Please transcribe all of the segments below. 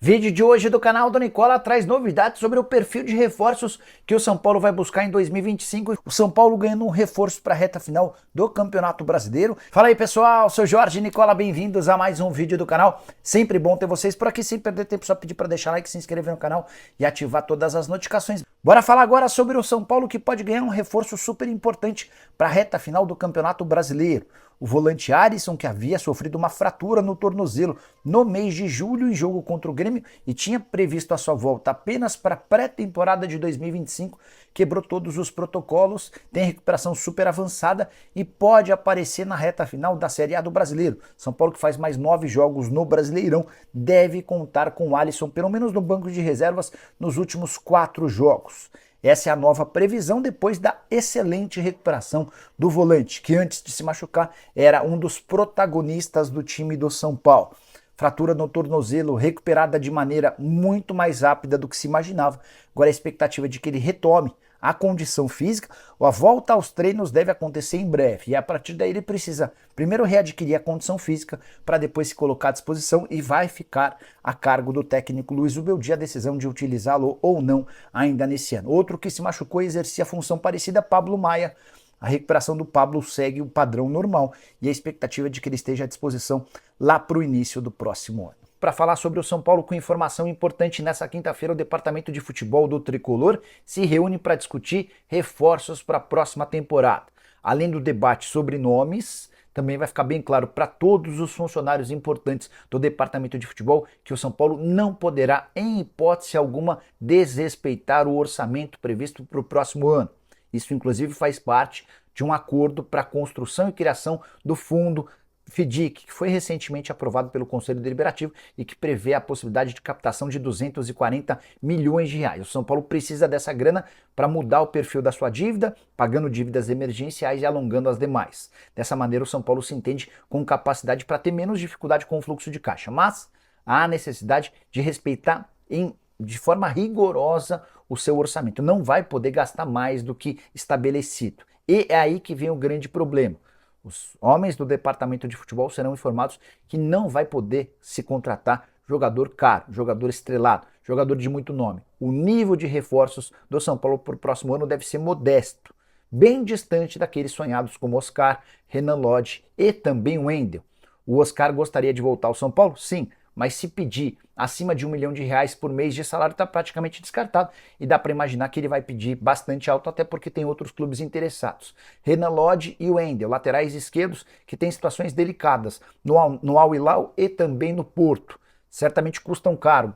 Vídeo de hoje do canal do Nicola traz novidades sobre o perfil de reforços que o São Paulo vai buscar em 2025. O São Paulo ganhando um reforço para a reta final do Campeonato Brasileiro. Fala aí pessoal, sou Jorge Nicola, bem-vindos a mais um vídeo do canal. Sempre bom ter vocês por aqui, sem perder tempo, só pedir para deixar like, se inscrever no canal e ativar todas as notificações. Bora falar agora sobre o São Paulo que pode ganhar um reforço super importante para a reta final do Campeonato Brasileiro. O volante Alisson, que havia sofrido uma fratura no tornozelo no mês de julho em jogo contra o Grêmio e tinha previsto a sua volta apenas para a pré-temporada de 2025, quebrou todos os protocolos, tem recuperação super avançada e pode aparecer na reta final da Série A do Brasileiro. São Paulo, que faz mais 9 jogos no Brasileirão, deve contar com o Alisson, pelo menos no banco de reservas, nos últimos 4 jogos. Essa é a nova previsão depois da excelente recuperação do volante, que antes de se machucar era um dos protagonistas do time do São Paulo. Fratura no tornozelo recuperada de maneira muito mais rápida do que se imaginava. Agora a expectativa é de que ele retome a condição física. A volta aos treinos deve acontecer em breve e a partir daí ele precisa primeiro readquirir a condição física para depois se colocar à disposição e vai ficar a cargo do técnico Luiz Ubeldia a decisão de utilizá-lo ou não ainda nesse ano. Outro que se machucou e exercia função parecida, Pablo Maia. A recuperação do Pablo segue o padrão normal e a expectativa é de que ele esteja à disposição lá para o início do próximo ano. Para falar sobre o São Paulo com informação importante, nessa quinta-feira o departamento de futebol do Tricolor se reúne para discutir reforços para a próxima temporada. Além do debate sobre nomes, também vai ficar bem claro para todos os funcionários importantes do departamento de futebol que o São Paulo não poderá, em hipótese alguma, desrespeitar o orçamento previsto para o próximo ano. Isso, inclusive, faz parte de um acordo para a construção e criação do fundo FDIC, que foi recentemente aprovado pelo Conselho Deliberativo e que prevê a possibilidade de captação de 240 milhões de reais. O São Paulo precisa dessa grana para mudar o perfil da sua dívida, pagando dívidas emergenciais e alongando as demais. Dessa maneira, o São Paulo se entende com capacidade para ter menos dificuldade com o fluxo de caixa, mas há necessidade de respeitar de forma rigorosa o seu orçamento. Não vai poder gastar mais do que estabelecido. E é aí que vem o grande problema. Os homens do departamento de futebol serão informados que não vai poder se contratar jogador caro, jogador estrelado, jogador de muito nome. O nível de reforços do São Paulo para o próximo ano deve ser modesto, bem distante daqueles sonhados como Oscar, Renan Lodge e também o Wendel. O Oscar gostaria de voltar ao São Paulo? Sim, mas se pedir acima de R$1 milhão por mês de salário está praticamente descartado e dá para imaginar que ele vai pedir bastante alto, até porque tem outros clubes interessados. Renan Lodge e o Wendel, laterais esquerdos que têm situações delicadas no Al Hilal e também no Porto. Certamente custam caro,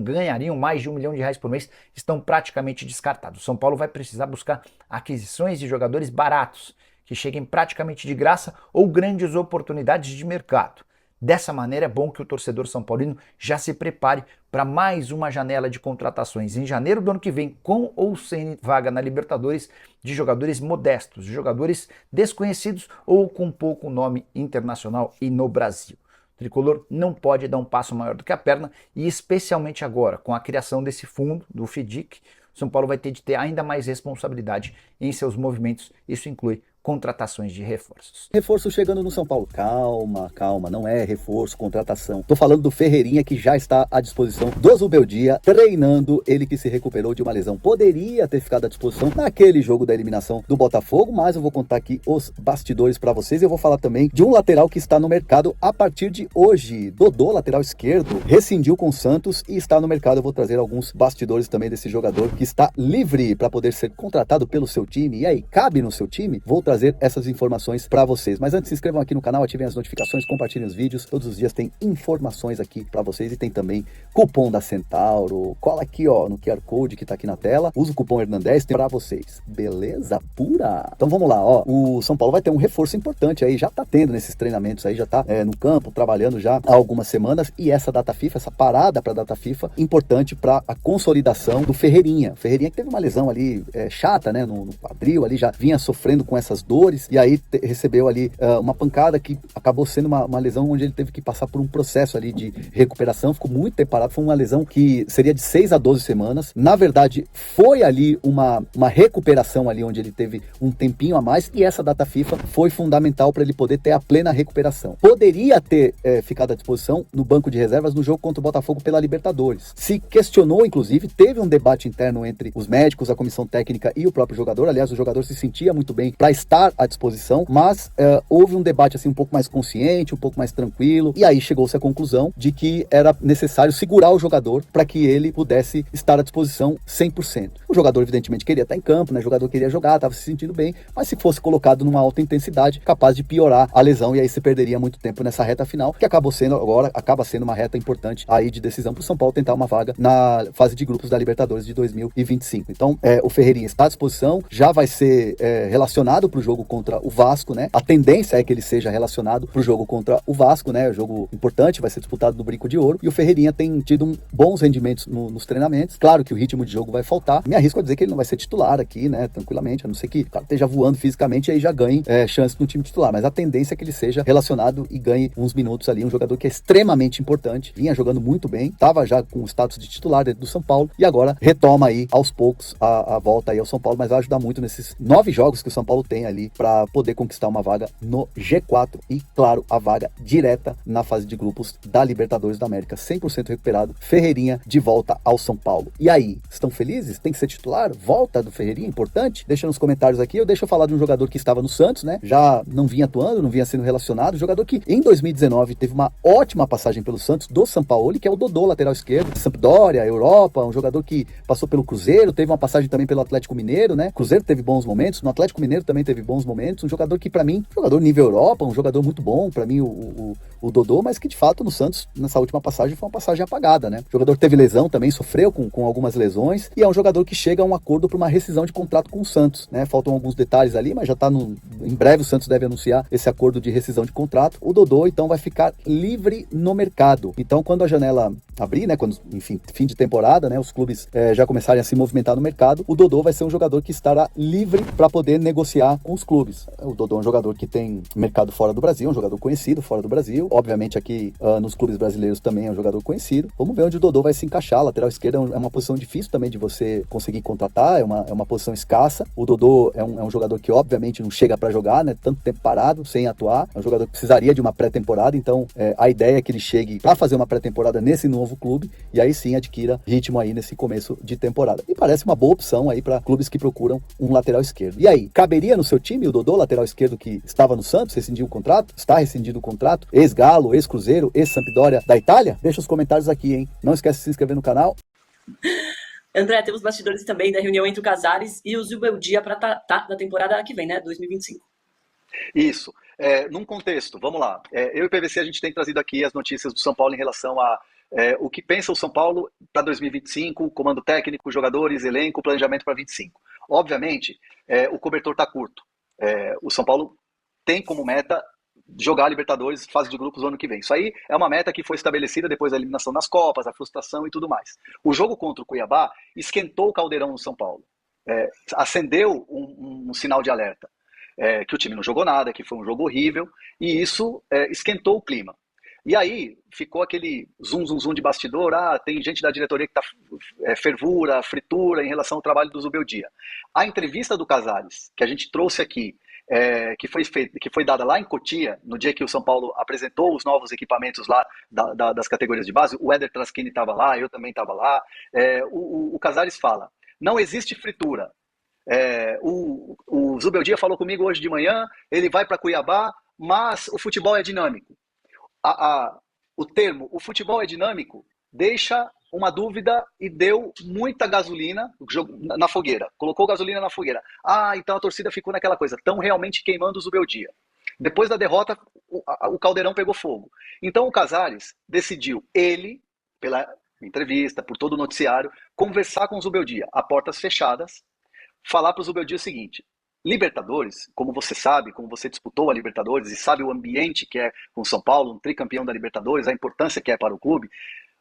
ganhariam mais de R$1 milhão por mês, estão praticamente descartados. O São Paulo vai precisar buscar aquisições de jogadores baratos, que cheguem praticamente de graça ou grandes oportunidades de mercado. Dessa maneira é bom que o torcedor são paulino já se prepare para mais uma janela de contratações em janeiro do ano que vem, com ou sem vaga na Libertadores, de jogadores modestos, de jogadores desconhecidos ou com pouco nome internacional e no Brasil. O Tricolor não pode dar um passo maior do que a perna e especialmente agora, com a criação desse fundo, do FDIC, o São Paulo vai ter de ter ainda mais responsabilidade em seus movimentos. Isso inclui contratações de reforços. Reforço chegando no São Paulo. Calma, não é reforço, contratação. Tô falando do Ferreirinha, que já está à disposição do Zubeldia, treinando. Ele que se recuperou de uma lesão. Poderia ter ficado à disposição naquele jogo da eliminação do Botafogo, mas eu vou contar aqui os bastidores para vocês. Eu vou falar também de um lateral que está no mercado a partir de hoje. Dodô, lateral esquerdo, rescindiu com o Santos e está no mercado. Eu vou trazer alguns bastidores também desse jogador que está livre para poder ser contratado pelo seu time. E aí, cabe no seu time? Vou trazer essas informações para vocês. Mas antes, se inscrevam aqui no canal, ativem as notificações, compartilhem os vídeos. Todos os dias tem informações aqui para vocês e tem também cupom da Centauro. Cola aqui, ó, no QR Code que tá aqui na tela. Usa o cupom Hernandez para vocês. Beleza pura? Então vamos lá, ó. O São Paulo vai ter um reforço importante aí, já tá tendo nesses treinamentos aí, já tá no campo, trabalhando já há algumas semanas. E essa data FIFA, essa parada para data FIFA, importante para a consolidação do Ferreirinha. Ferreirinha que teve uma lesão ali chata, né, no quadril ali, já vinha sofrendo com essas muitas dores, e aí recebeu ali uma pancada que acabou sendo uma lesão onde ele teve que passar por um processo ali de recuperação, ficou muito tempo parado, foi uma lesão que seria de 6 a 12 semanas, na verdade foi ali uma recuperação ali onde ele teve um tempinho a mais, e essa data FIFA foi fundamental para ele poder ter a plena recuperação. Poderia ter ficado à disposição no banco de reservas no jogo contra o Botafogo pela Libertadores. Se questionou, inclusive, teve um debate interno entre os médicos, a comissão técnica e o próprio jogador. Aliás, o jogador se sentia muito bem para estar à disposição, mas houve um debate assim um pouco mais consciente, um pouco mais tranquilo, e aí chegou-se à conclusão de que era necessário segurar o jogador para que ele pudesse estar à disposição 100%. O jogador evidentemente queria estar em campo, né? O jogador queria jogar, estava se sentindo bem, mas se fosse colocado numa alta intensidade, capaz de piorar a lesão, e aí se perderia muito tempo nessa reta final, que acaba sendo uma reta importante aí de decisão para o São Paulo tentar uma vaga na fase de grupos da Libertadores de 2025. Então, o Ferreirinha está à disposição, já vai ser relacionado para o jogo contra o Vasco, né? A tendência é que ele seja relacionado para o jogo contra o Vasco, né? O jogo importante, vai ser disputado no Brinco de Ouro, e o Ferreirinha tem tido bons rendimentos nos treinamentos. Claro que o ritmo de jogo vai faltar. Me arrisco a dizer que ele não vai ser titular aqui, né? Tranquilamente, a não ser que o cara esteja voando fisicamente e aí já ganhe chance no time titular, mas a tendência é que ele seja relacionado e ganhe uns minutos ali, um jogador que é extremamente importante, vinha jogando muito bem, estava já com o status de titular dentro do São Paulo, e agora retoma aí aos poucos a volta aí ao São Paulo, mas vai ajudar muito nesses 9 jogos que o São Paulo tem ali para poder conquistar uma vaga no G4 e, claro, a vaga direta na fase de grupos da Libertadores da América. 100% recuperado, Ferreirinha de volta ao São Paulo. E aí, estão felizes? Tem que ser titular? Volta do Ferreirinha, importante? Deixa nos comentários aqui, deixa eu falar de um jogador que estava no Santos, né? Já não vinha atuando, não vinha sendo relacionado, jogador que em 2019 teve uma ótima passagem pelo Santos do Sampaoli, que é o Dodô, lateral esquerdo, Sampdoria, Europa, um jogador que passou pelo Cruzeiro, teve uma passagem também pelo Atlético Mineiro, né? Cruzeiro teve bons momentos, no Atlético Mineiro também teve bons momentos, um jogador que pra mim, jogador nível Europa, um jogador muito bom, pra mim o Dodô, mas que de fato no Santos, nessa última passagem, foi uma passagem apagada, né? O jogador teve lesão também, sofreu com algumas lesões, e é um jogador que chega a um acordo para uma rescisão de contrato com o Santos, né? Faltam alguns detalhes ali, mas já tá em breve o Santos deve anunciar esse acordo de rescisão de contrato. O Dodô, então, vai ficar livre no mercado. Então, quando a janela abrir, né? Quando, enfim, fim de temporada, né? Os clubes já começarem a se movimentar no mercado, o Dodô vai ser um jogador que estará livre para poder negociar com os clubes. O Dodô é um jogador que tem mercado fora do Brasil, um jogador conhecido fora do Brasil. Obviamente, aqui nos clubes brasileiros também é um jogador conhecido. Vamos ver onde o Dodô vai se encaixar. Lateral esquerda é uma posição difícil também de você conseguir contratar, é uma posição escassa. O Dodô é um jogador que, obviamente, não chega para jogar, né? Tanto tempo parado, sem atuar. É um jogador que precisaria de uma pré-temporada, então a ideia é que ele chegue para fazer uma pré-temporada nesse novo clube e aí sim adquira ritmo aí nesse começo de temporada. E parece uma boa opção aí para clubes que procuram um lateral esquerdo. E aí, caberia no seu time o Dodô, lateral esquerdo que estava no Santos, rescindiu o contrato? Está rescindido o contrato? Ex-Galo, ex-Cruzeiro, ex-Sampdoria da Itália? Deixa os comentários aqui, hein? Não esquece de se inscrever no canal. André, temos bastidores também da reunião entre o Casares e o Zubeldia para tratar da temporada que vem, né? 2025. Isso. Num contexto, vamos lá. Eu e o PVC, a gente tem trazido aqui as notícias do São Paulo em relação a o que pensa o São Paulo para 2025, comando técnico, jogadores, elenco, planejamento para 25. Obviamente, o cobertor está curto. O São Paulo tem como meta jogar a Libertadores, fase de grupos, no ano que vem. Isso aí é uma meta que foi estabelecida depois da eliminação das Copas, a frustração e tudo mais. O jogo contra o Cuiabá esquentou o caldeirão no São Paulo. Acendeu um sinal de alerta. Que o time não jogou nada, que foi um jogo horrível, e isso esquentou o clima. E aí ficou aquele zum de bastidor, tem gente da diretoria que está fervura, fritura em relação ao trabalho do Zubeldia. A entrevista do Casares, que a gente trouxe aqui, que foi dada lá em Cotia, no dia que o São Paulo apresentou os novos equipamentos lá das categorias de base, o Éder Traschini estava lá, eu também estava lá, o Casares fala, não existe fritura. O Zubeldia falou comigo hoje de manhã, ele vai para Cuiabá, mas o futebol é dinâmico. O termo, o futebol é dinâmico, deixa uma dúvida e deu muita gasolina na fogueira. Colocou gasolina na fogueira. Então a torcida ficou naquela coisa, estão realmente queimando o Zubeldia. Depois da derrota, o caldeirão pegou fogo. Então o Casares decidiu, ele, pela entrevista, por todo o noticiário, conversar com o Zubeldia, a portas fechadas, falar para o Zubeldia o seguinte, Libertadores, como você sabe, como você disputou a Libertadores e sabe o ambiente que é com o São Paulo, um tricampeão da Libertadores, a importância que é para o clube,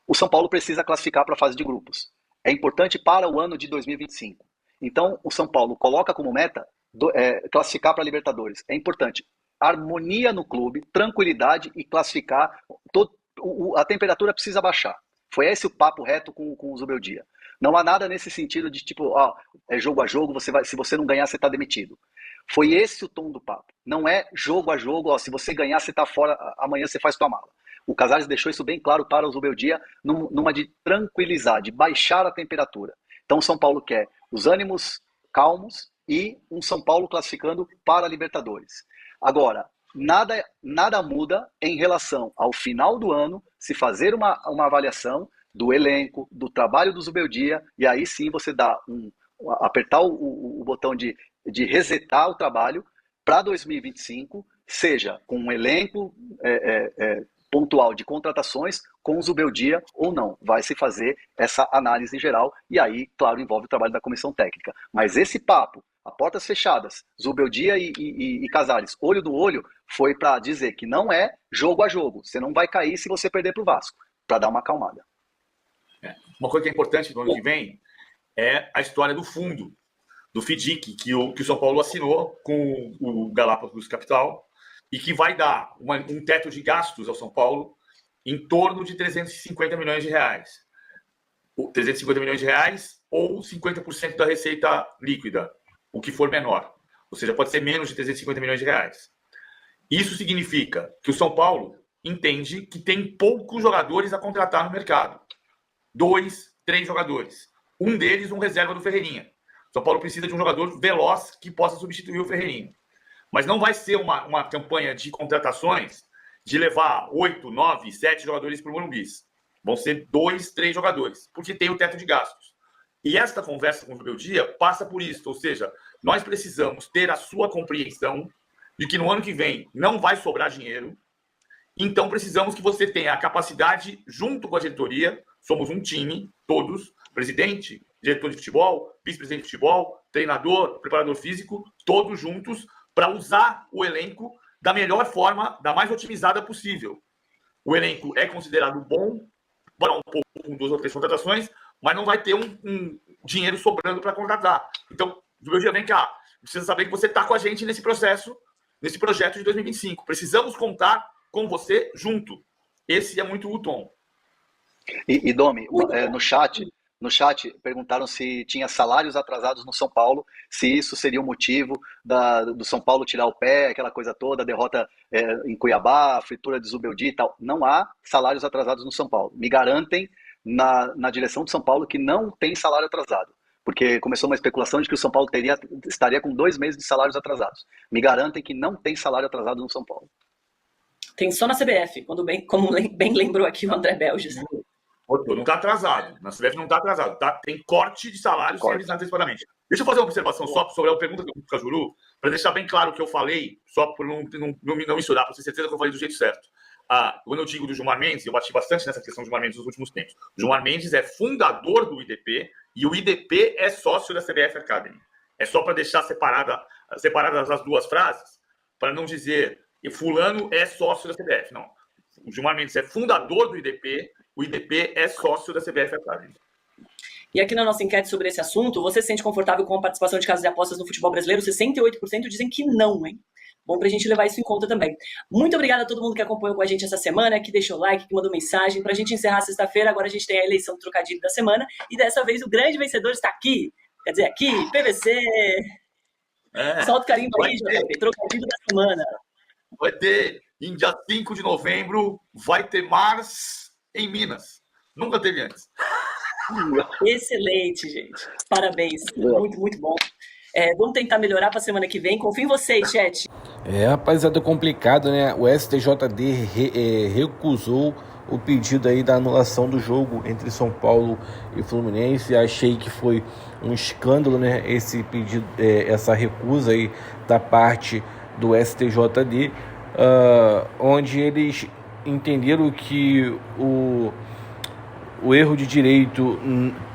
o São Paulo precisa classificar para a fase de grupos. É importante para o ano de 2025. Então, o São Paulo coloca como meta classificar para a Libertadores. É importante. Harmonia no clube, tranquilidade e classificar. A temperatura precisa baixar. Foi esse o papo reto com o Zubeldia. Não há nada nesse sentido de tipo, é jogo a jogo, se você não ganhar, você está demitido. Foi esse o tom do papo. Não é jogo a jogo, se você ganhar, você está fora, amanhã você faz tua mala. O Casares deixou isso bem claro para o Zubeldia, numa de tranquilizar, de baixar a temperatura. Então o São Paulo quer os ânimos calmos e um São Paulo classificando para a Libertadores. Agora, nada muda em relação ao final do ano, se fazer uma avaliação do elenco, do trabalho do Zubeldia, e aí sim você dá apertar o botão de resetar o trabalho para 2025, seja com um elenco pontual de contratações com o Zubeldia ou não. Vai se fazer essa análise geral e aí, claro, envolve o trabalho da comissão técnica. Mas esse papo, a portas fechadas, Zubeldia e Casares, olho no olho, foi para dizer que não é jogo a jogo. Você não vai cair se você perder para o Vasco, para dar uma acalmada. Uma coisa que é importante no ano que vem é a história do fundo, do FDIC, que o São Paulo assinou com o Galápagos Capital e que vai dar um teto de gastos ao São Paulo em torno de 350 milhões de reais. 350 milhões de reais ou 50% da receita líquida, o que for menor. Ou seja, pode ser menos de 350 milhões de reais. Isso significa que o São Paulo entende que tem poucos jogadores a contratar no mercado. 2, 3 jogadores. Um deles, um reserva do Ferreirinha. O São Paulo precisa de um jogador veloz que possa substituir o Ferreirinha. Mas não vai ser uma campanha de contratações de levar 8, 9, 7 jogadores para o Morumbi. Vão ser 2, 3 jogadores, porque tem o teto de gastos. E esta conversa com o Zubeldia passa por isso. Ou seja, nós precisamos ter a sua compreensão de que no ano que vem não vai sobrar dinheiro. Então precisamos que você tenha a capacidade, junto com a diretoria, somos um time, todos, presidente, diretor de futebol, vice-presidente de futebol, treinador, preparador físico, todos juntos para usar o elenco da melhor forma, da mais otimizada possível. O elenco é considerado bom, para um pouco com 2 ou 3 contratações, mas não vai ter um dinheiro sobrando para contratar. Então, do meu dia, vem cá, precisa saber que você está com a gente nesse processo, nesse projeto de 2025. Precisamos contar com você junto. Esse é muito o tom. E Domi, no chat perguntaram se tinha salários atrasados no São Paulo, se isso seria o motivo do São Paulo tirar o pé, aquela coisa toda, a derrota em Cuiabá, a fritura de Zubeldia e tal. Não há salários atrasados no São Paulo. Me garantem na direção de São Paulo que não tem salário atrasado, porque começou uma especulação de que o São Paulo estaria com 2 meses de salários atrasados. Me garantem que não tem salário atrasado no São Paulo. Tem só na CBF, como bem lembrou aqui o André Belges. Não está atrasado. Na CBF não está atrasado. Tem corte de salários sem avisar antecipadamente. Deixa eu fazer uma observação só sobre a pergunta que eu fiz com a Juru, para deixar bem claro o que eu falei, só por não misturar, para ter certeza que eu falei do jeito certo. Quando eu digo do Gilmar Mendes, eu bati bastante nessa questão do Gilmar Mendes nos últimos tempos. O Gilmar Mendes é fundador do IDP e o IDP é sócio da CBF Academy. É só para deixar separadas as duas frases, para não dizer que fulano é sócio da CBF. Não. O Gilmar Mendes é fundador do IDP, o IDP é sócio da CBF Academy. E aqui na nossa enquete sobre esse assunto, você se sente confortável com a participação de casas de apostas no futebol brasileiro? 68% dizem que não, hein? Bom pra gente levar isso em conta também. Muito obrigada a todo mundo que acompanhou com a gente essa semana, que deixou like, que mandou mensagem. Pra gente encerrar sexta-feira, agora a gente tem a eleição do trocadilho da semana. E dessa vez o grande vencedor está aqui. Quer dizer, aqui, PVC. Solta o carimbo aí, JP. Trocadilho da semana. Vai ter, em dia 5 de novembro, vai ter Mars em Minas. Nunca teve antes. Excelente, gente. Parabéns. Muito, muito bom. Vamos tentar melhorar para a semana que vem. Confio em vocês, chat. Rapaziada, complicado, né? O STJD recusou o pedido aí da anulação do jogo entre São Paulo e Fluminense. Achei que foi um escândalo, né? Esse pedido, essa recusa aí da parte do STJD, onde eles entenderam que o erro de direito,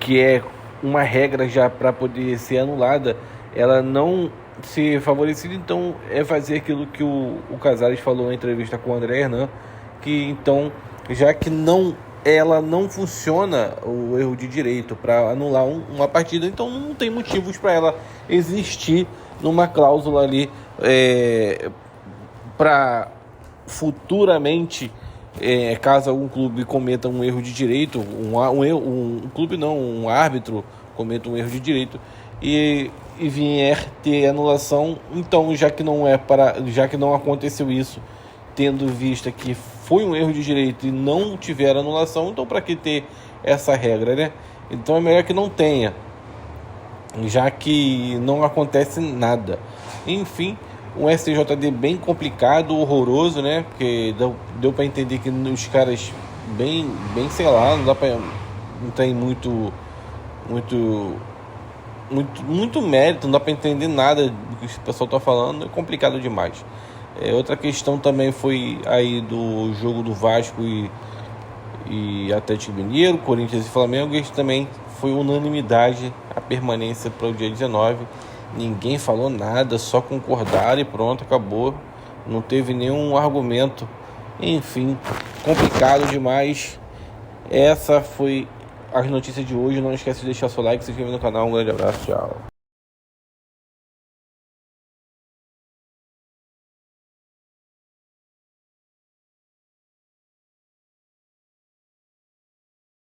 que é uma regra já para poder ser anulada, ela não ser favorecida. Então é fazer aquilo que o Casares falou na entrevista com o André Hernan, que então, já que ela não funciona, o erro de direito para anular uma partida, então não tem motivos para ela existir numa cláusula ali para futuramente, caso algum clube cometa um erro de direito, um árbitro cometa um erro de direito e vier ter anulação, então já que não aconteceu isso, tendo vista que foi um erro de direito e não tiver anulação, então para que ter essa regra, né? Então é melhor que não tenha, já que não acontece nada. Enfim, um STJD bem complicado, horroroso, né? Porque deu para entender que os caras bem, sei lá, não tem muito mérito, não dá para entender nada do que o pessoal tá falando, é complicado demais. Outra questão também foi aí do jogo do Vasco e Atlético Mineiro, Corinthians e Flamengo. Isso também foi unanimidade a permanência para o dia 19. Ninguém falou nada, só concordaram e pronto, acabou. Não teve nenhum argumento. Enfim, complicado demais. Essa foi as notícias de hoje. Não esquece de deixar seu like, se inscrever no canal. Um grande abraço, tchau.